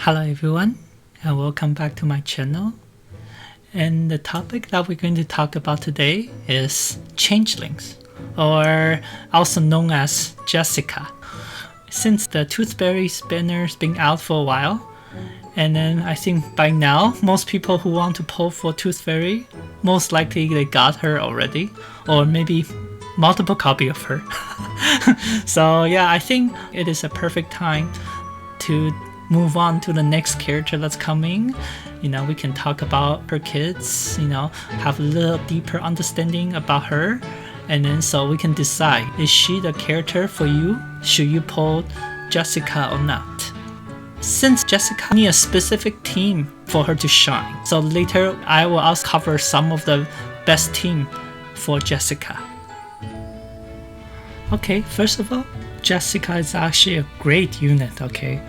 Hello everyone, and welcome back to my channel. And the topic that we're going to talk about today is Changlings, or also known as Jessica. Since the Tooth Fairy banner's been out for a while, and then I think by now most people who want to pull for Tooth Fairy, most likely they got her already, or maybe multiple copy of her. So yeah, I think it is a perfect time to move on to the next character that's coming. We can talk about her kids, have a little deeper understanding about her, and then so we can decide, is she the character for you? Should you pull Jessica or not? Since Jessica needs a specific team for her to shine, so later I will also cover some of the best team for Jessica. Okay, first of all, Jessica is actually a great unit, okay?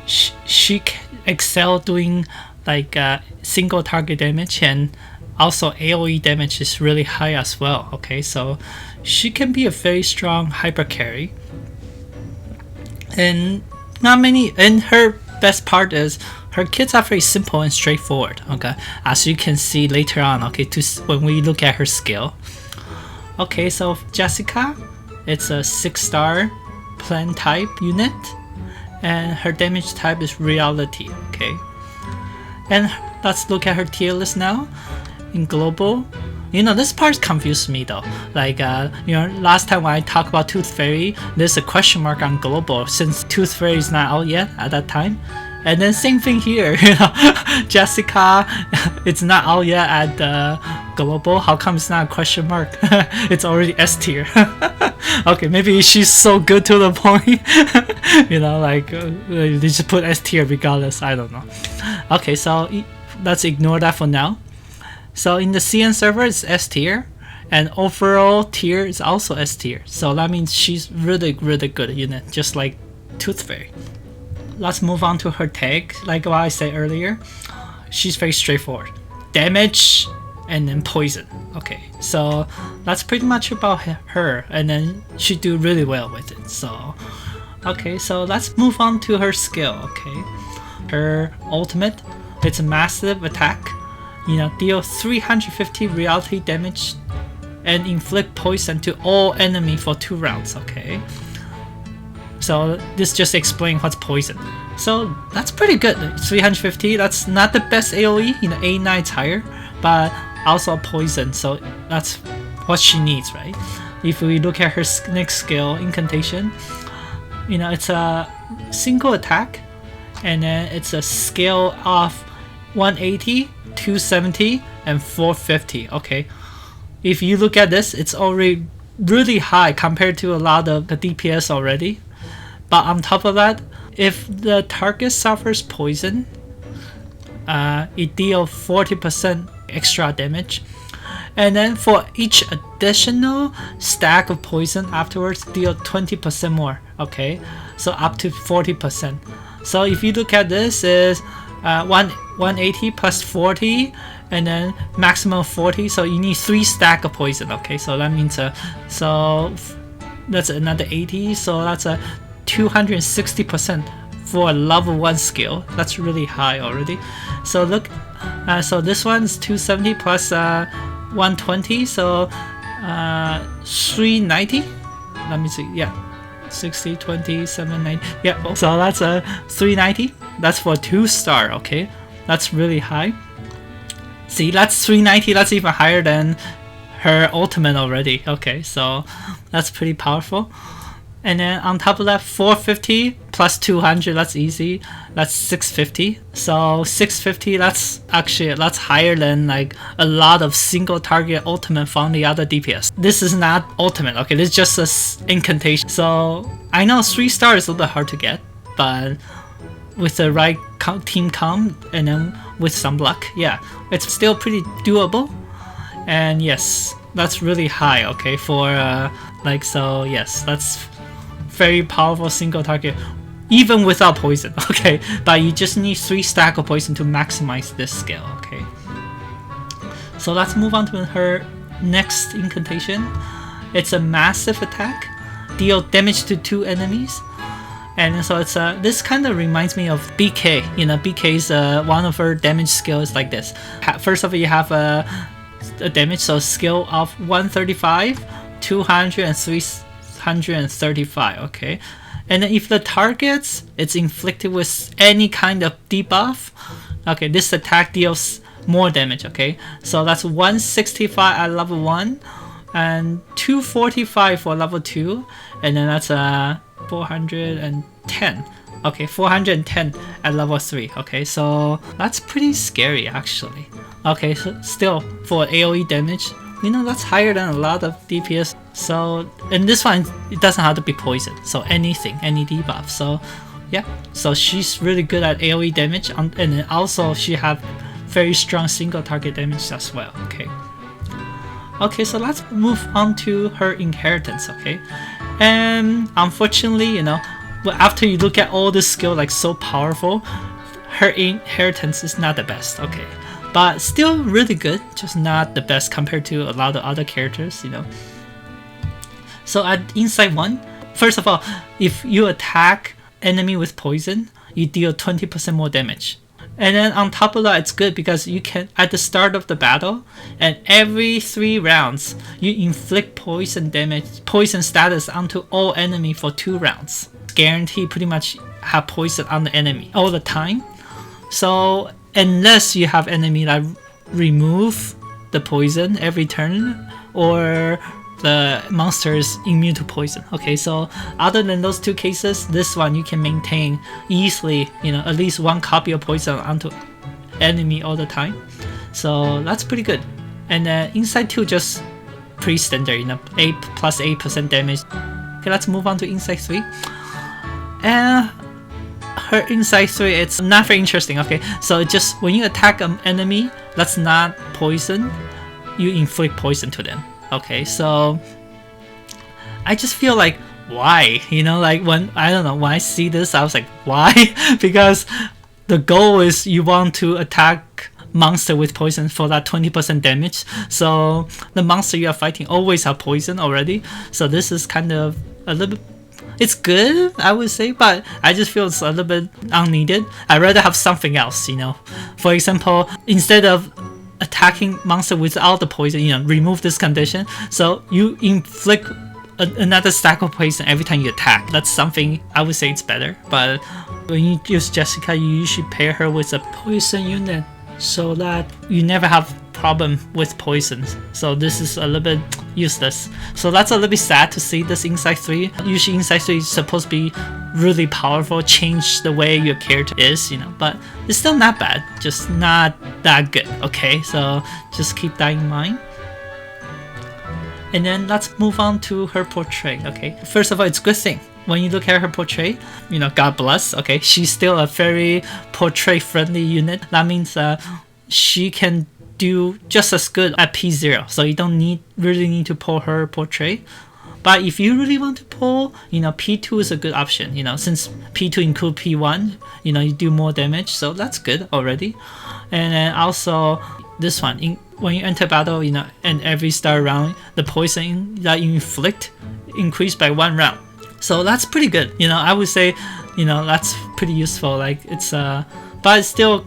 She excel doing like single target damage, and also AoE damage is really high as well, okay? So she can be a very strong hyper carry. And her best part is her kits are very simple and straightforward, okay? As you can see later on, okay, when we look at her skill. Okay, so Jessica, it's a 6-star plan type unit, and her damage type is reality, okay? And let's look at her tier list now. In global, this part confused me though. Like, last time when I talked about Tooth Fairy, there's a question mark on global since Tooth Fairy is not out yet at that time. And then same thing here, Jessica, it's not out yet at the global. How come it's not a question mark? It's already S tier. Okay, maybe she's so good to the point. They just put S tier regardless. I don't know. Okay, so let's ignore that for now. So in the CN server, it's S tier, and overall tier is also S tier. So that means she's really good unit, just like Tooth Fairy. Let's move on to her tag. Like what I said earlier, she's very straightforward. Damage and then poison. Okay, so that's pretty much about her, and then she do really well with it. So okay, so let's move on to her skill. Okay, her ultimate, it's a massive attack. Deal 350 reality damage and inflict poison to all enemy for 2 rounds. Okay. So this just explains what's poison. So that's pretty good. 350, that's not the best AoE, A9 is higher, but also poison, so that's what she needs, right? If we look at her next skill, Incantation, it's a single attack, and then it's a scale of 180, 270, and 450, okay? If you look at this, it's already really high compared to a lot of the DPS already. But on top of that, if the target suffers poison, it deals 40% extra damage. And then for each additional stack of poison afterwards, deal 20% more, okay? So up to 40%. So if you look at this, is 180 plus 40, and then maximum 40, so you need 3 stack of poison, okay? So that means, so that's another 80, so that's a 260% for a level 1 skill. That's really high already. So look, so this one's 270 plus 120, so 390. Let me see, yeah, 60, 20, 790. Yeah, so that's a 390. That's for 2-star, okay? That's really high. See, that's 390. That's even higher than her ultimate already. Okay, so that's pretty powerful. And then on top of that, 450 plus 200, that's easy. That's 650. So 650, that's higher than like a lot of single target ultimate from the other DPS. This is not ultimate, okay? This is just an incantation. So I know 3-star is a little bit hard to get, but with the right team comp and then with some luck, yeah, it's still pretty doable. And yes, that's really high, okay? For so yes, that's very powerful single target, even without poison, okay? But you just need 3 stack of poison to maximize this skill, okay? So let's move on to her next incantation. It's a massive attack, deal damage to 2 enemies, And so it's this kind of reminds me of BK. You know, BK's one of her damage skills like this. First of all, you have a damage, so skill of 135, 200, and 335. Okay, and then if the targets it's inflicted with any kind of debuff, okay, this attack deals more damage. Okay, so that's 165 at level 1 and 245 for level 2, and then that's 410. Okay, 410 at level 3. Okay, so that's pretty scary actually. Okay, so still for AoE damage, you know, that's higher than a lot of DPS. So, and this one, it doesn't have to be poison, so anything, any debuff. So yeah, so she's really good at AoE damage, and then also she have very strong single target damage as well. Okay, so let's move on to her inheritance. Okay, and unfortunately, you know, after you look at all the skill like so powerful, her inheritance is not the best. Okay, but still really good, just not the best compared to a lot of other characters, you know. So at Insight 1, first of all, if you attack enemy with poison, you deal 20% more damage. And then on top of that, it's good because you can, at the start of the battle, and every 3 rounds, you inflict poison damage, poison status onto all enemy for 2 rounds. Guarantee pretty much have poison on the enemy all the time. So unless you have enemy that remove the poison every turn, or the monster is immune to poison. Okay, so other than those 2 cases, this one you can maintain easily, you know, at least 1 copy of poison onto enemy all the time. So that's pretty good. And Insight 2 just pretty standard, you know, 8 plus 8% damage. Okay, let's move on to Insight 3. And her Insight 3, it's not very interesting. Okay, so just when you attack an enemy that's not poison, you inflict poison to them. Okay, so I just feel like, why? You know, like when I see this, I was like, why? Because the goal is you want to attack monster with poison for that 20% damage. So the monster you are fighting always have poison already. So this is kind of a little bit, it's good, I would say, but I just feel it's a little bit unneeded. I'd rather have something else, you know. For example, instead of attacking monster without the poison, you know, remove this condition, so you inflict another stack of poison every time you attack. That's something I would say it's better. But when you use Jessica, you usually pair her with a poison unit so that you never have problem with poisons. So this is a little bit useless. So that's a little bit sad to see this Insight 3. Usually Insight 3 is supposed to be really powerful, change the way your character is, you know, but it's still not bad, just not that good. Okay, so just keep that in mind. And then let's move on to her portrait. Okay, first of all, it's a good thing when you look at her portrait, you know, God bless. Okay, she's still a very portrait friendly unit. That means she can do just as good at P0, so you don't really need to pull her portrait. But if you really want to pull, you know, P2 is a good option, you know, since P2 include P1, you know, you do more damage, so that's good already. And then also this one, when you enter battle, you know, and every start round, the poison that you inflict increase by 1 round. So that's pretty good, you know, I would say, you know, that's pretty useful. Like it's but it's still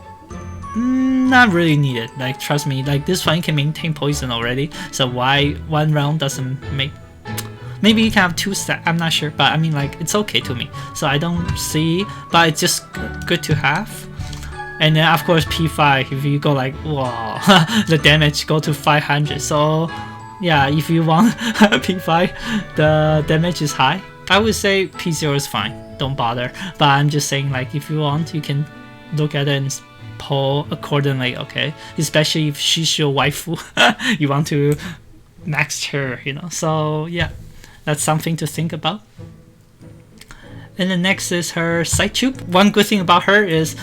not really needed. Like trust me, like this one can maintain poison already, so why 1 round doesn't make. Maybe you can have 2 stacks, I'm not sure, but I mean, like, it's okay to me. So I don't see, but it's just good to have. And then of course P5, if you go like, wow, the damage go to 500. So yeah, if you want P5, the damage is high. I would say P0 is fine, don't bother. But I'm just saying, like, if you want, you can look at it and pull accordingly, okay? Especially if she's your waifu, you want to max her, you know? So yeah. That's something to think about. And the next is her side tube. One good thing about her is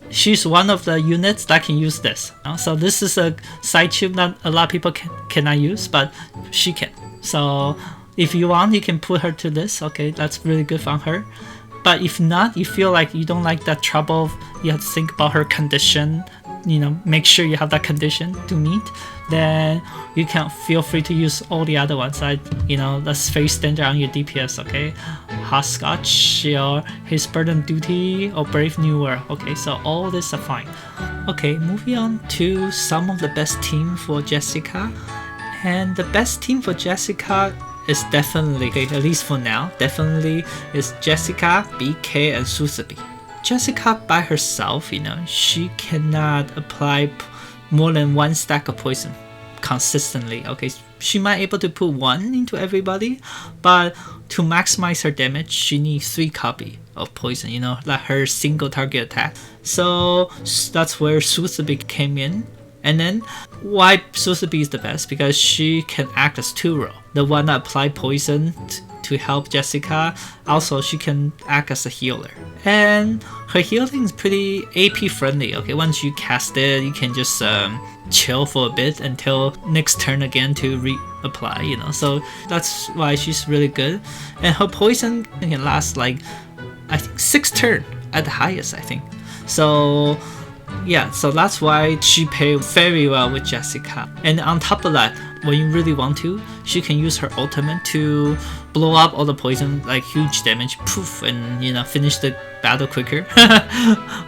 she's one of the units that can use this. So this is a side tube that a lot of people cannot use, but she can. So if you want, you can put her to this. Okay, that's really good for her. But if not, you feel like you don't like that trouble, you have to think about her condition, you know, make sure you have that condition to meet, then you can feel free to use all the other ones. You know, that's very standard on your DPS. Okay, Hopscotch or His Burden Duty or Brave New World. Okay, so all this are fine. Okay, moving on to some of the best team for Jessica. And the best team for Jessica is definitely, okay, at least for now, definitely is Jessica, BK, and Susabi. Jessica by herself, she cannot apply more than one stack of poison consistently. Okay, she might able to put one into everybody, but to maximize her damage, she needs 3 copy of poison, like her single target attack. So that's where Susabi came in. And then why Susabi is the best? Because she can act as 2 role. The one that apply poison to help Jessica. Also, she can act as a healer. And her healing is pretty AP friendly. Okay, once you cast it, you can just chill for a bit until next turn again to reapply, So that's why she's really good. And her poison can last like, I think 6 turns at the highest, I think. So yeah, so that's why she paired very well with Jessica. And on top of that, when you really want to, she can use her ultimate to blow up all the poison, like huge damage, poof, and finish the battle quicker.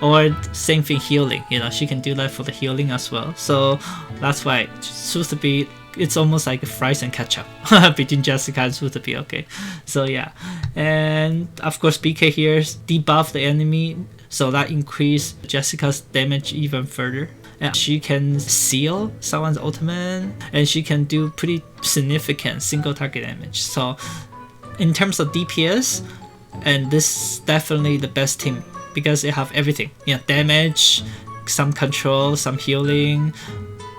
Or same thing, healing. She can do that for the healing as well. So that's why Susabi, it's almost like a fries and ketchup between Jessica and Susabi. Okay, so yeah, and of course BK here debuff the enemy. So that increased Jessica's damage even further. And she can seal someone's ultimate, and she can do pretty significant single target damage. So in terms of DPS, and this is definitely the best team because they have everything. Damage, some control, some healing.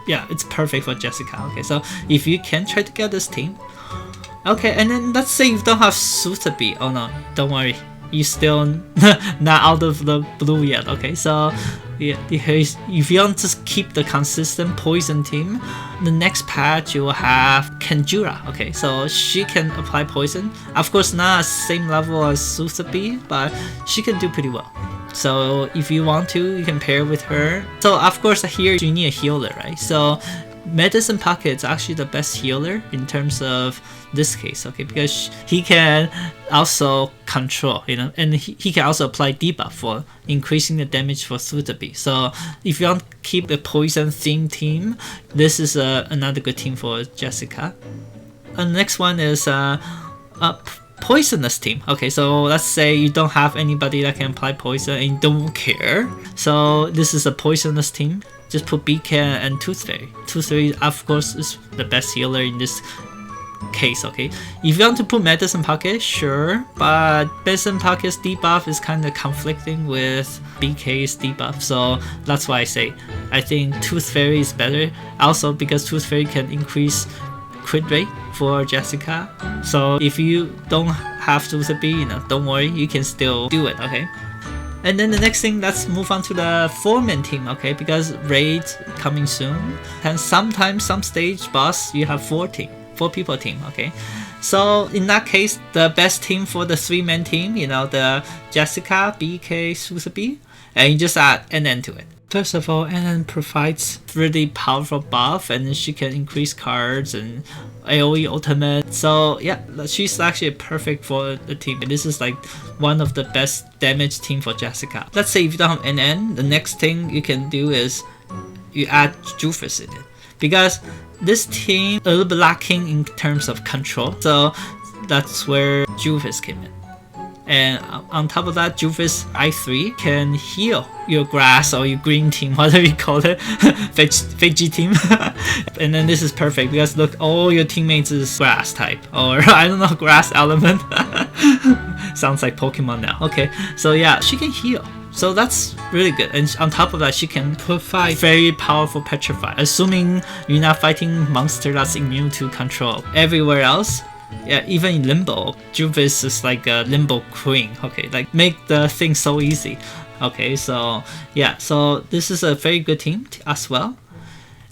Yeah, it's perfect for Jessica. Okay, so if you can try to get this team. Okay, and then let's say you don't have Susabi. Oh no, don't worry. You still not out of the blue yet. Okay, so yeah, if you want to keep the consistent poison team, the next patch you will have Kenjura. Okay, so she can apply poison. Of course, not same level as Susabi, but she can do pretty well. So if you want to, you can pair with her. So of course here you need a healer, right? So Medicine Pocket is actually the best healer in terms of this case, okay, because he can also control, and he can also apply debuff for increasing the damage for Susabi. So if you want to keep a poison themed team, this is another good team for Jessica. And the next one is a poisonous team. Okay, so let's say you don't have anybody that can apply poison and you don't care. So this is a poisonous team. Just put BK and Tooth Fairy. Tooth Fairy, of course, is the best healer in this case, okay? If you want to put Medicine Pocket, sure, but Medicine Pocket's debuff is kind of conflicting with BK's debuff, so that's why I say I think Tooth Fairy is better. Also, because Tooth Fairy can increase crit rate for Jessica. So if you don't have Susabi, don't worry, you can still do it, okay? And then the next thing, let's move on to the 4-man team, okay? Because raid coming soon, and sometimes some stage boss you have 4 people team, okay? So in that case, the best team for the 3-man team, the Jessica, BK, Susabi, and you just add NN to it. First of all, NN provides really powerful buff, and she can increase cards and AoE ultimate. So yeah, she's actually perfect for the team. This is like one of the best damage team for Jessica. Let's say if you don't have NN, the next thing you can do is you add Jufus in it, because this team a little bit lacking in terms of control. So that's where Jufus came in. And on top of that, Jufus I3 can heal your grass or your green team, whatever you call it, veggie team. And then this is perfect because look, all your teammates is grass type, or I don't know, grass element. Sounds like Pokemon now. Okay, so yeah, she can heal. So that's really good. And on top of that, she can provide very powerful Petrify, assuming you're not fighting monster that's immune to control. Everywhere else, yeah, even in Limbo, Jufus is like a Limbo queen. Okay, like make the thing so easy. Okay, so yeah, so this is a very good team as well.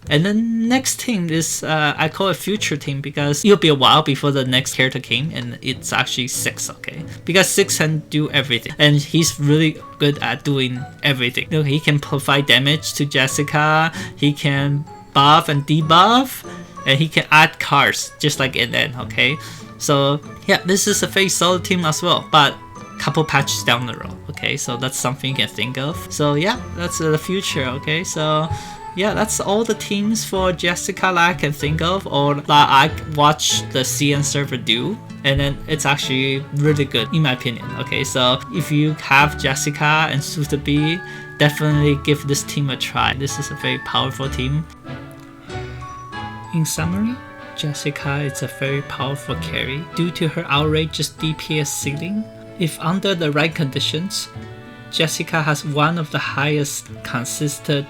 And the next team is, I call it future team because it'll be a while before the next character came, and it's actually 6, okay? Because 6 can do everything, and he's really good at doing everything. You know, he can provide damage to Jessica, he can buff and debuff, and he can add cards, just like NN, okay? So yeah, this is a very solid team as well, but couple patches down the road. Okay, so that's something you can think of. So yeah, that's the future. Okay, so yeah, that's all the teams for Jessica that I can think of, or that I watch the CN server do, and then it's actually really good in my opinion. Okay, so if you have Jessica and Sotheby, definitely give this team a try. This is a very powerful team. In summary, Jessica is a very powerful carry due to her outrageous DPS ceiling. If under the right conditions, Jessica has one of the highest consistent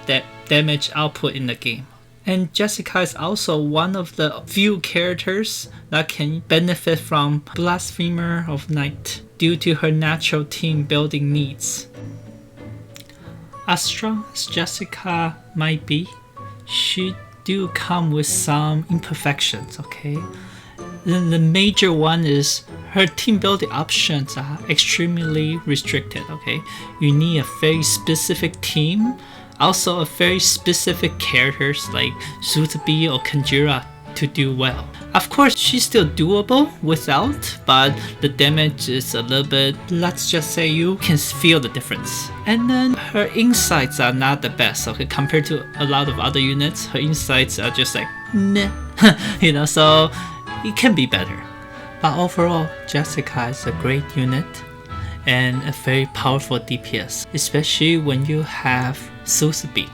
damage output in the game. And Jessica is also one of the few characters that can benefit from Blasphemer of Night due to her natural team building needs. As strong as Jessica might be, she do come with some imperfections, okay? Then the major one is her team building options are extremely restricted, okay? You need a very specific team, also a very specific characters like Sotheby or Kanjira to do well. Of course, she's still doable without, but the damage is a little bit, let's just say you can feel the difference. And then her insights are not the best, okay? Compared to a lot of other units, her insights are just like, nah, you know, so it can be better. But overall, Jessica is a great unit and a very powerful DPS, especially when you have Sotheby.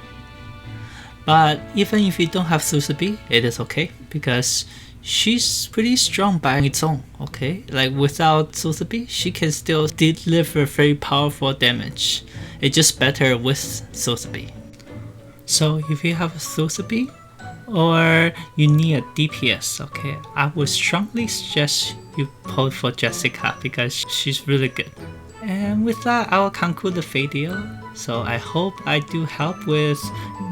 But even if you don't have Sotheby, it is okay because she's pretty strong by its own, okay? Like without Sotheby, she can still deliver very powerful damage. It's just better with Sotheby. So if you have a Sotheby, or you need a DPS, okay, I would strongly suggest you pull for Jessica because she's really good. And with that, I will conclude the video. So I hope I do help with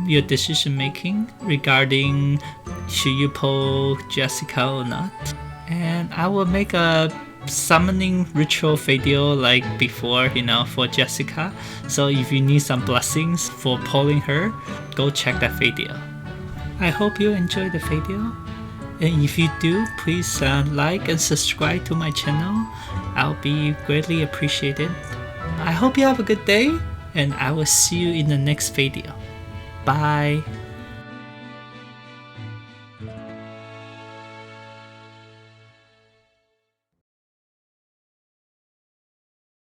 your decision making regarding should you pull Jessica or not. And I will make a summoning ritual video like before, you know, for Jessica. So if you need some blessings for pulling her, go check that video. I hope you enjoyed the video. And if you do, please like and subscribe to my channel. I'll be greatly appreciated. I hope you have a good day, and I will see you in the next video. Bye.